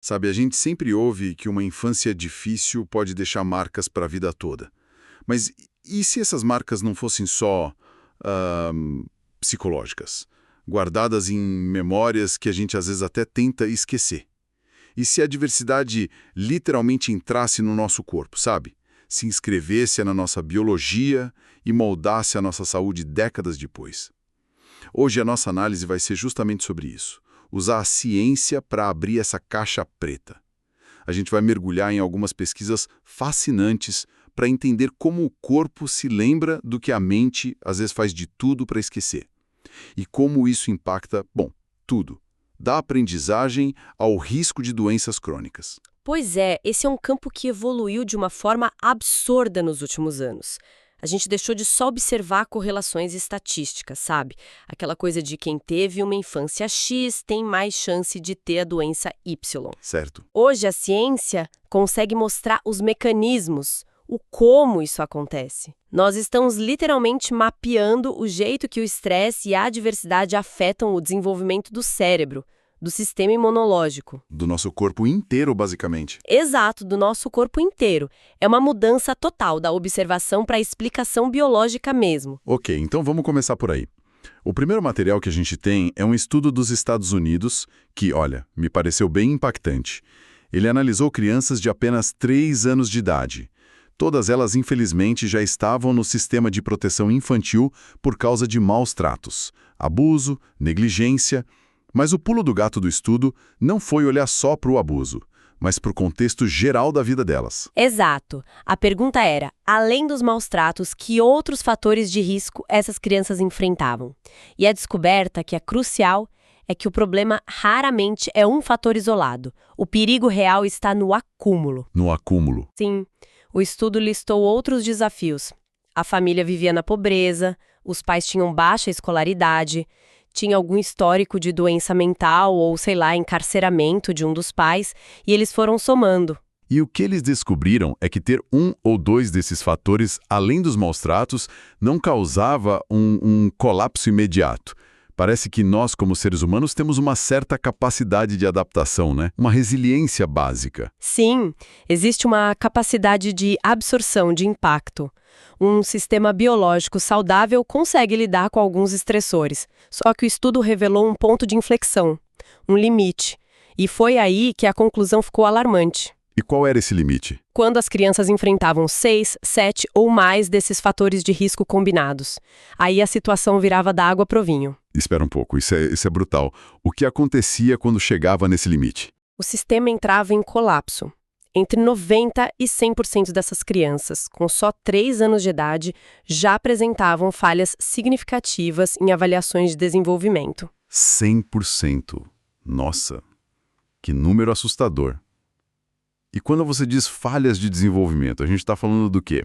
Sabe, a gente sempre ouve que uma infância difícil pode deixar marcas para a vida toda. Mas e se essas marcas não fossem só psicológicas, guardadas em memórias que a gente às vezes até tenta esquecer? E se a diversidade literalmente entrasse no nosso corpo, sabe? Se inscrevesse na nossa biologia e moldasse a nossa saúde décadas depois? Hoje a nossa análise vai ser justamente sobre isso. Usar a ciência para abrir essa caixa preta. A gente vai mergulhar em algumas pesquisas fascinantes para entender como o corpo se lembra do que a mente às vezes faz de tudo para esquecer. E como isso impacta, bom, tudo. Da aprendizagem ao risco de doenças crônicas. Pois é, esse é um campo que evoluiu de uma forma absurda nos últimos anos. A gente deixou de só observar correlações estatísticas, sabe? Aquela coisa de quem teve uma infância X tem mais chance de ter a doença Y. Certo. Hoje a ciência consegue mostrar os mecanismos, o como isso acontece. Nós estamos literalmente mapeando o jeito que o estresse e a adversidade afetam o desenvolvimento do cérebro, do sistema imunológico. Do nosso corpo inteiro, basicamente. Exato, do nosso corpo inteiro. É uma mudança total da observação para a explicação biológica mesmo. Ok, então vamos começar por aí. O primeiro material que a gente tem é um estudo dos Estados Unidos que, olha, me pareceu bem impactante. Ele analisou crianças de apenas 3 anos de idade. Todas elas, infelizmente, já estavam no sistema de proteção infantil por causa de maus tratos, abuso, negligência. Mas o pulo do gato do estudo não foi olhar só para o abuso, mas para o contexto geral da vida delas. Exato. A pergunta era, além dos maus tratos, que outros fatores de risco essas crianças enfrentavam? E a descoberta, que é crucial, é que o problema raramente é um fator isolado. O perigo real está no acúmulo. No acúmulo. Sim, o estudo listou outros desafios. A família vivia na pobreza, os pais tinham baixa escolaridade, tinha algum histórico de doença mental ou, sei lá, encarceramento de um dos pais, e eles foram somando. E o que eles descobriram é que ter um ou dois desses fatores, além dos maus tratos, não causava um colapso imediato. Parece que nós, como seres humanos, temos uma certa capacidade de adaptação, né? Uma resiliência básica. Sim, existe uma capacidade de absorção de impacto. Um sistema biológico saudável consegue lidar com alguns estressores, só que o estudo revelou um ponto de inflexão, um limite. E foi aí que a conclusão ficou alarmante. E qual era esse limite? Quando as crianças enfrentavam 6, 7 ou mais desses fatores de risco combinados. Aí a situação virava da água pro vinho. Espera um pouco, isso é brutal. O que acontecia quando chegava nesse limite? O sistema entrava em colapso. Entre 90% e 100% dessas crianças, com só 3 anos de idade, já apresentavam falhas significativas em avaliações de desenvolvimento. 100%. Nossa, que número assustador. E quando você diz falhas de desenvolvimento, a gente está falando do quê?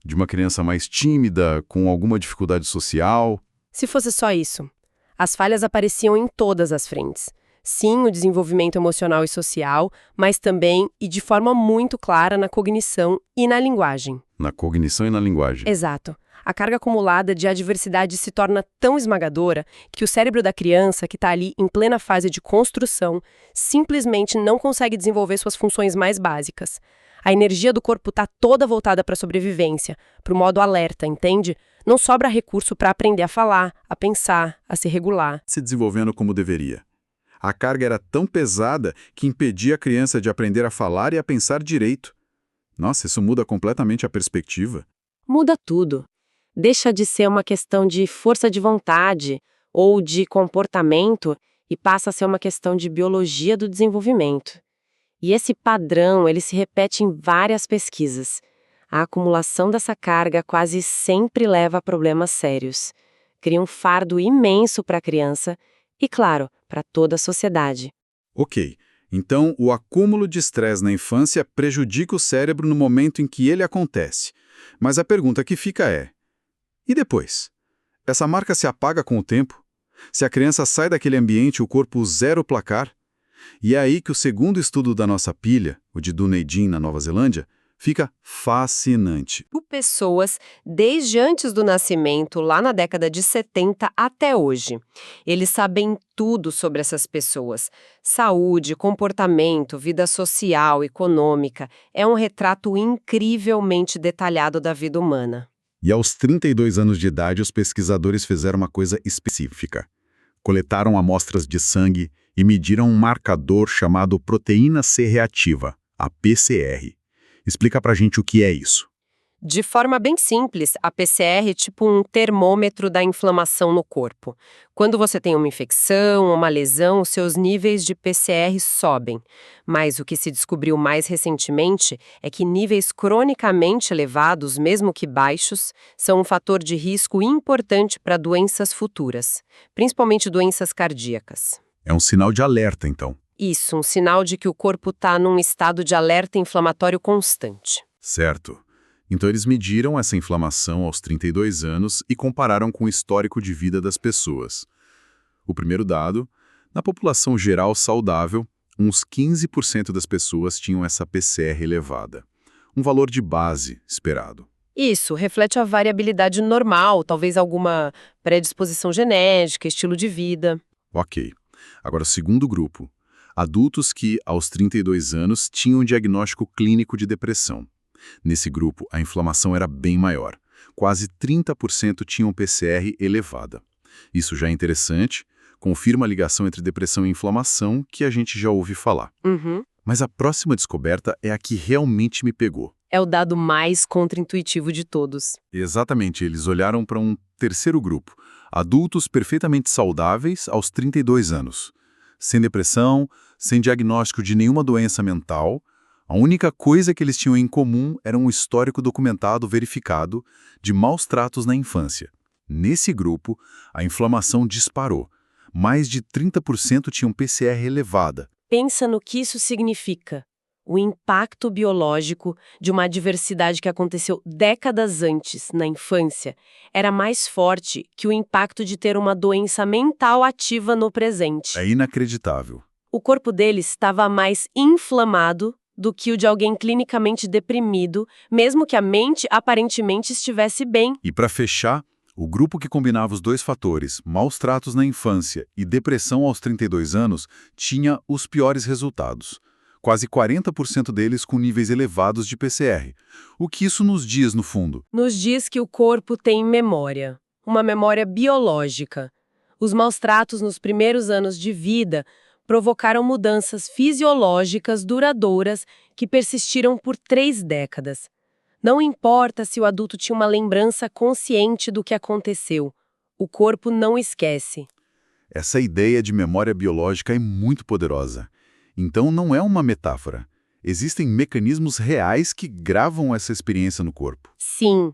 De uma criança mais tímida, com alguma dificuldade social? Se fosse só isso, as falhas apareciam em todas as frentes. Sim, o desenvolvimento emocional e social, mas também, e de forma muito clara, na cognição e na linguagem. Na cognição e na linguagem. Exato. A carga acumulada de adversidade se torna tão esmagadora que o cérebro da criança, que está ali em plena fase de construção, simplesmente não consegue desenvolver suas funções mais básicas. A energia do corpo está toda voltada para a sobrevivência, para o modo alerta, entende? Não sobra recurso para aprender a falar, a pensar, a se regular. Se desenvolvendo como deveria. A carga era tão pesada que impedia a criança de aprender a falar e a pensar direito. Nossa, isso muda completamente a perspectiva. Muda tudo. Deixa de ser uma questão de força de vontade ou de comportamento e passa a ser uma questão de biologia do desenvolvimento. E esse padrão, ele se repete em várias pesquisas. A acumulação dessa carga quase sempre leva a problemas sérios. Cria um fardo imenso para a criança e, claro, para toda a sociedade. Ok, então o acúmulo de estresse na infância prejudica o cérebro no momento em que ele acontece. Mas a pergunta que fica é: e depois? Essa marca se apaga com o tempo? Se a criança sai daquele ambiente, o corpo zero placar? E é aí que o segundo estudo da nossa pilha, o de Dunedin, na Nova Zelândia, Fica fascinante. Pessoas desde antes do nascimento, lá na década de 70 até hoje. Eles sabem tudo sobre essas pessoas. Saúde, comportamento, vida social, econômica. É um retrato incrivelmente detalhado da vida humana. E aos 32 anos de idade, os pesquisadores fizeram uma coisa específica. Coletaram amostras de sangue e mediram um marcador chamado proteína C reativa, a PCR. Explica pra gente o que é isso. De forma bem simples, a PCR é tipo um termômetro da inflamação no corpo. Quando você tem uma infecção, uma lesão, os seus níveis de PCR sobem. Mas o que se descobriu mais recentemente é que níveis cronicamente elevados, mesmo que baixos, são um fator de risco importante para doenças futuras, principalmente doenças cardíacas. É um sinal de alerta, então. Isso, um sinal de que o corpo está num estado de alerta inflamatório constante. Certo. Então eles mediram essa inflamação aos 32 anos e compararam com o histórico de vida das pessoas. O primeiro dado, na população geral saudável, uns 15% das pessoas tinham essa PCR elevada. Um valor de base esperado. Isso, reflete a variabilidade normal, talvez alguma predisposição genética, estilo de vida. Ok. Agora o segundo grupo. Adultos que, aos 32 anos, tinham um diagnóstico clínico de depressão. Nesse grupo, a inflamação era bem maior. Quase 30% tinham PCR elevada. Isso já é interessante, confirma a ligação entre depressão e inflamação que a gente já ouve falar. Mas a próxima descoberta é a que realmente me pegou. É o dado mais contraintuitivo de todos. Exatamente, eles olharam para um terceiro grupo. Adultos perfeitamente saudáveis aos 32 anos. Sem depressão, sem diagnóstico de nenhuma doença mental. A única coisa que eles tinham em comum era um histórico documentado verificado de maus tratos na infância. Nesse grupo, a inflamação disparou. Mais de 30% tinham PCR elevada. Pensa no que isso significa. O impacto biológico de uma adversidade que aconteceu décadas antes, na infância, era mais forte que o impacto de ter uma doença mental ativa no presente. É inacreditável. O corpo deles estava mais inflamado do que o de alguém clinicamente deprimido, mesmo que a mente aparentemente estivesse bem. E para fechar, o grupo que combinava os dois fatores, maus tratos na infância e depressão aos 32 anos, tinha os piores resultados. Quase 40% deles com níveis elevados de PCR. O que isso nos diz, no fundo? Nos diz que o corpo tem memória, uma memória biológica. Os maus tratos nos primeiros anos de vida provocaram mudanças fisiológicas duradouras que persistiram por 3 décadas. Não importa se o adulto tinha uma lembrança consciente do que aconteceu, o corpo não esquece. Essa ideia de memória biológica é muito poderosa. Então não é uma metáfora. Existem mecanismos reais que gravam essa experiência no corpo. Sim,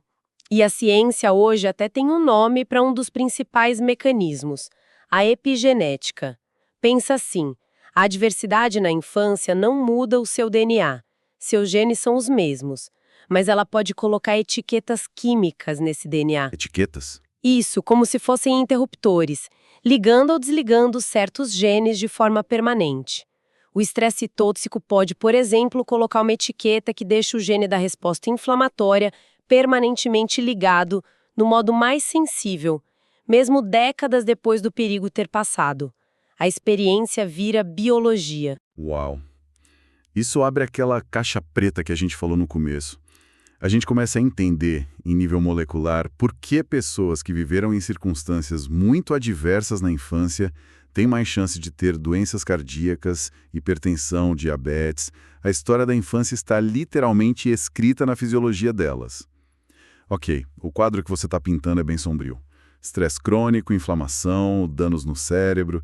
e a ciência hoje até tem um nome para um dos principais mecanismos, a epigenética. Pensa assim, a adversidade na infância não muda o seu DNA. Seus genes são os mesmos, mas ela pode colocar etiquetas químicas nesse DNA. Etiquetas? Isso, como se fossem interruptores, ligando ou desligando certos genes de forma permanente. O estresse tóxico pode, por exemplo, colocar uma etiqueta que deixa o gene da resposta inflamatória permanentemente ligado no modo mais sensível, mesmo décadas depois do perigo ter passado. A experiência vira biologia. Uau! Isso abre aquela caixa preta que a gente falou no começo. A gente começa a entender, em nível molecular, por que pessoas que viveram em circunstâncias muito adversas na infância têm mais chance de ter doenças cardíacas, hipertensão, diabetes. A história da infância está literalmente escrita na fisiologia delas. Ok, o quadro que você está pintando é bem sombrio. Estresse crônico, inflamação, danos no cérebro.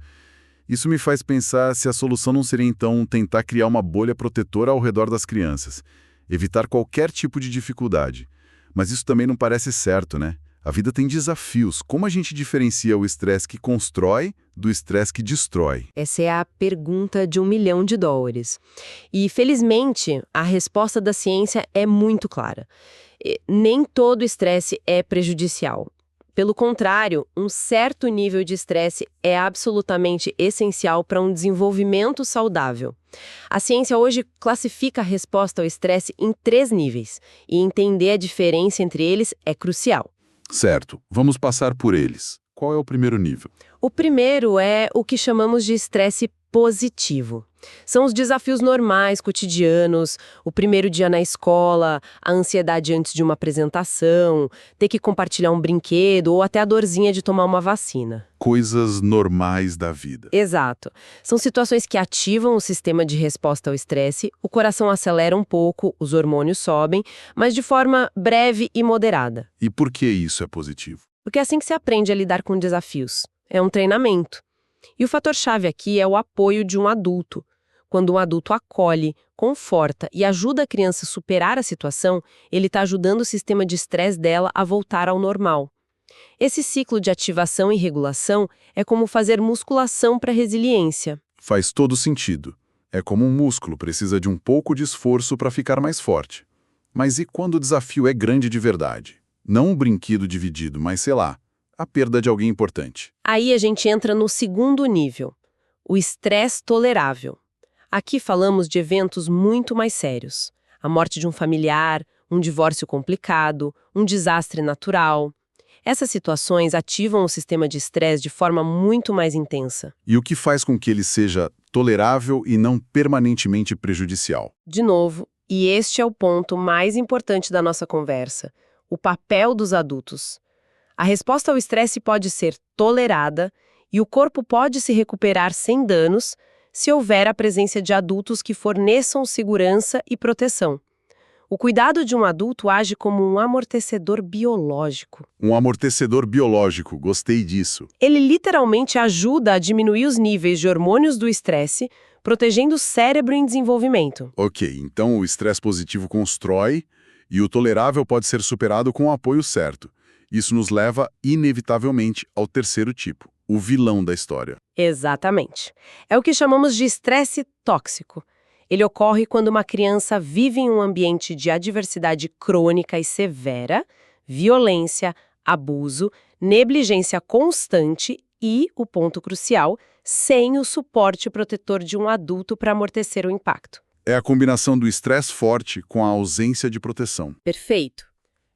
Isso me faz pensar se a solução não seria, então, tentar criar uma bolha protetora ao redor das crianças. Evitar qualquer tipo de dificuldade. Mas isso também não parece certo, né? A vida tem desafios. Como a gente diferencia o estresse que constrói do estresse que destrói? Essa é a pergunta de $1 milhão. E, felizmente, a resposta da ciência é muito clara. Nem todo estresse é prejudicial. Pelo contrário, um certo nível de estresse é absolutamente essencial para um desenvolvimento saudável. A ciência hoje classifica a resposta ao estresse em 3 níveis, e entender a diferença entre eles é crucial. Certo, vamos passar por eles. Qual é o primeiro nível? O primeiro é o que chamamos de estresse positivo. São os desafios normais, cotidianos, o primeiro dia na escola, a ansiedade antes de uma apresentação, ter que compartilhar um brinquedo ou até a dorzinha de tomar uma vacina. Coisas normais da vida. Exato. São situações que ativam o sistema de resposta ao estresse, o coração acelera um pouco, os hormônios sobem, mas de forma breve e moderada. E por que isso é positivo? Porque é assim que se aprende a lidar com desafios. É um treinamento. E o fator-chave aqui é o apoio de um adulto. Quando um adulto acolhe, conforta e ajuda a criança a superar a situação, ele está ajudando o sistema de estresse dela a voltar ao normal. Esse ciclo de ativação e regulação é como fazer musculação para resiliência. Faz todo sentido. É como um músculo, precisa de um pouco de esforço para ficar mais forte. Mas e quando o desafio é grande de verdade? Não um brinquedo dividido, mas sei lá, a perda de alguém importante. Aí a gente entra no segundo nível, o estresse tolerável. Aqui falamos de eventos muito mais sérios. A morte de um familiar, um divórcio complicado, um desastre natural. Essas situações ativam o sistema de estresse de forma muito mais intensa. E o que faz com que ele seja tolerável e não permanentemente prejudicial? De novo, e este é o ponto mais importante da nossa conversa, o papel dos adultos. A resposta ao estresse pode ser tolerada e o corpo pode se recuperar sem danos se houver a presença de adultos que forneçam segurança e proteção. O cuidado de um adulto age como um amortecedor biológico. Um amortecedor biológico, gostei disso. Ele literalmente ajuda a diminuir os níveis de hormônios do estresse, protegendo o cérebro em desenvolvimento. Ok, então o estresse positivo constrói e o tolerável pode ser superado com o apoio certo. Isso nos leva, inevitavelmente, ao terceiro tipo, o vilão da história. Exatamente. É o que chamamos de estresse tóxico. Ele ocorre quando uma criança vive em um ambiente de adversidade crônica e severa, violência, abuso, negligência constante e, o ponto crucial, sem o suporte protetor de um adulto para amortecer o impacto. É a combinação do estresse forte com a ausência de proteção. Perfeito.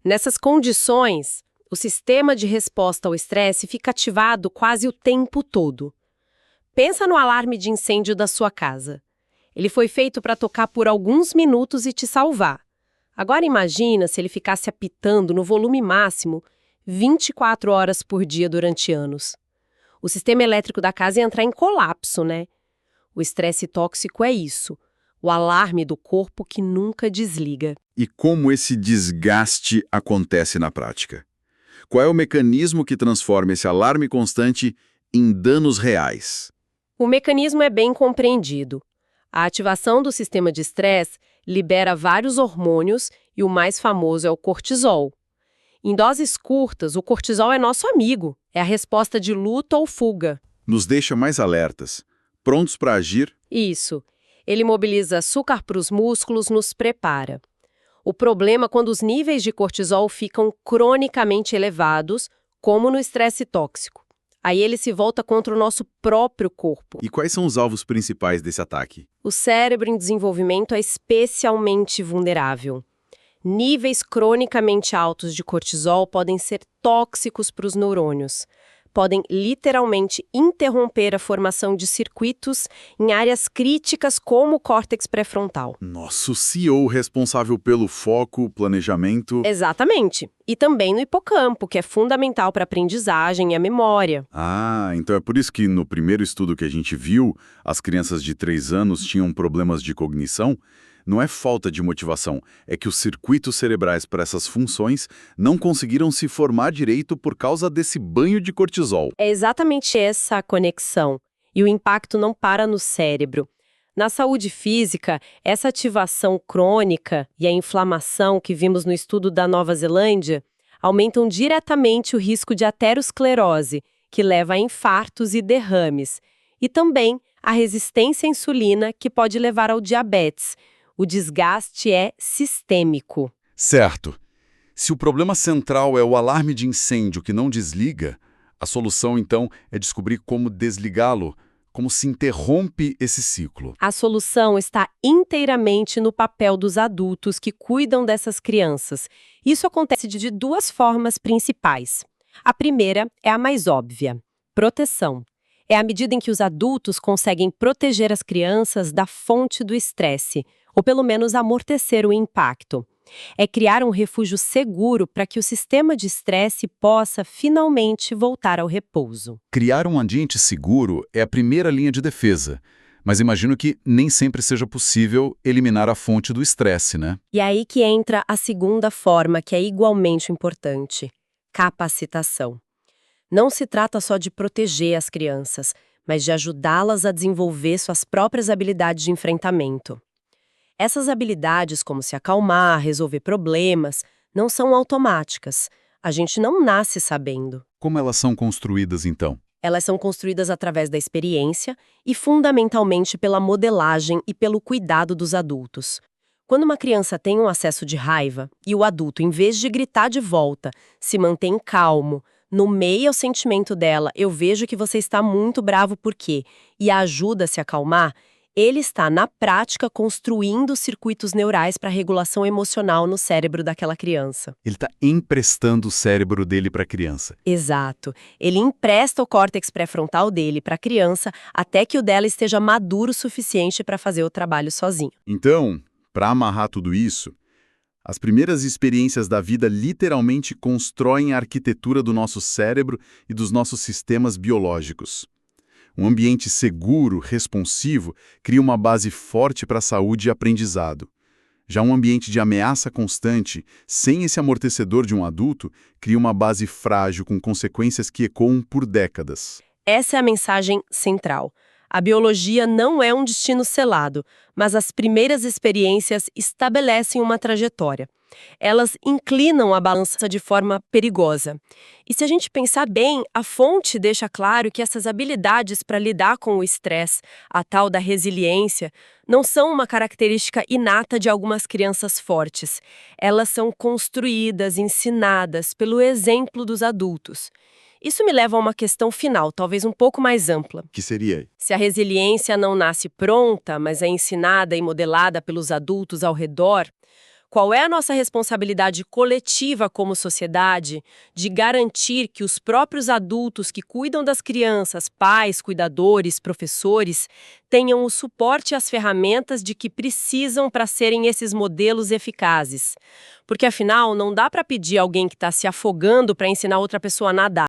Nessas condições, o sistema de resposta ao estresse fica ativado quase o tempo todo. Pensa no alarme de incêndio da sua casa. Ele foi feito para tocar por alguns minutos e te salvar. Agora imagina se ele ficasse apitando no volume máximo 24 horas por dia durante anos. O sistema elétrico da casa ia entrar em colapso, né? O estresse tóxico é isso, o alarme do corpo que nunca desliga. E como esse desgaste acontece na prática? Qual é o mecanismo que transforma esse alarme constante em danos reais? O mecanismo é bem compreendido. A ativação do sistema de estresse libera vários hormônios e o mais famoso é o cortisol. Em doses curtas, o cortisol é nosso amigo, é a resposta de luta ou fuga. Nos deixa mais alertas, prontos para agir. Isso. Ele mobiliza açúcar para os músculos, nos prepara. O problema é quando os níveis de cortisol ficam cronicamente elevados, como no estresse tóxico. Aí ele se volta contra o nosso próprio corpo. E quais são os alvos principais desse ataque? O cérebro em desenvolvimento é especialmente vulnerável. Níveis cronicamente altos de cortisol podem ser tóxicos para os neurônios. Podem literalmente interromper a formação de circuitos em áreas críticas como o córtex pré-frontal. Nosso CEO responsável pelo foco, planejamento... Exatamente. E também no hipocampo, que é fundamental para a aprendizagem e a memória. Ah, então é por isso que no primeiro estudo que a gente viu, as crianças de 3 anos tinham problemas de cognição? Não é falta de motivação, é que os circuitos cerebrais para essas funções não conseguiram se formar direito por causa desse banho de cortisol. É exatamente essa a conexão. E o impacto não para no cérebro. Na saúde física, essa ativação crônica e a inflamação que vimos no estudo da Nova Zelândia aumentam diretamente o risco de aterosclerose, que leva a infartos e derrames, e também a resistência à insulina, que pode levar ao diabetes. O desgaste é sistêmico. Certo. Se o problema central é o alarme de incêndio que não desliga, a solução, então, é descobrir como desligá-lo, Como se interrompe esse ciclo? A solução está inteiramente no papel dos adultos que cuidam dessas crianças. Isso acontece de duas formas principais. A primeira é a mais óbvia: proteção. É à medida em que os adultos conseguem proteger as crianças da fonte do estresse, ou pelo menos amortecer o impacto. É criar um refúgio seguro para que o sistema de estresse possa finalmente voltar ao repouso. Criar um ambiente seguro é a primeira linha de defesa, mas imagino que nem sempre seja possível eliminar a fonte do estresse, né? E é aí que entra a segunda forma, que é igualmente importante: capacitação. Não se trata só de proteger as crianças, mas de ajudá-las a desenvolver suas próprias habilidades de enfrentamento. Essas habilidades, como se acalmar, resolver problemas, não são automáticas. A gente não nasce sabendo. Como elas são construídas, então? Elas são construídas através da experiência e, fundamentalmente, pela modelagem e pelo cuidado dos adultos. Quando uma criança tem um acesso de raiva e o adulto, em vez de gritar de volta, se mantém calmo, nomeia o sentimento dela, eu vejo que você está muito bravo por quê, e a ajuda a se acalmar, ele está, na prática, construindo circuitos neurais para a regulação emocional no cérebro daquela criança. Ele está emprestando o cérebro dele para a criança. Exato. Ele empresta o córtex pré-frontal dele para a criança até que o dela esteja maduro o suficiente para fazer o trabalho sozinho. Então, para amarrar tudo isso, as primeiras experiências da vida literalmente constroem a arquitetura do nosso cérebro e dos nossos sistemas biológicos. Um ambiente seguro, responsivo, cria uma base forte para a saúde e aprendizado. Já um ambiente de ameaça constante, sem esse amortecedor de um adulto, cria uma base frágil com consequências que ecoam por décadas. Essa é a mensagem central. A biologia não é um destino selado, mas as primeiras experiências estabelecem uma trajetória. Elas inclinam a balança de forma perigosa. E se a gente pensar bem, a fonte deixa claro que essas habilidades para lidar com o estresse, a tal da resiliência, não são uma característica inata de algumas crianças fortes. Elas são construídas, ensinadas pelo exemplo dos adultos. Isso me leva a uma questão final, talvez um pouco mais ampla. Que seria? Se a resiliência não nasce pronta, mas é ensinada e modelada pelos adultos ao redor, qual é a nossa responsabilidade coletiva como sociedade de garantir que os próprios adultos que cuidam das crianças, pais, cuidadores, professores, tenham o suporte e as ferramentas de que precisam para serem esses modelos eficazes? Porque, afinal, não dá para pedir a alguém que está se afogando para ensinar outra pessoa a nadar.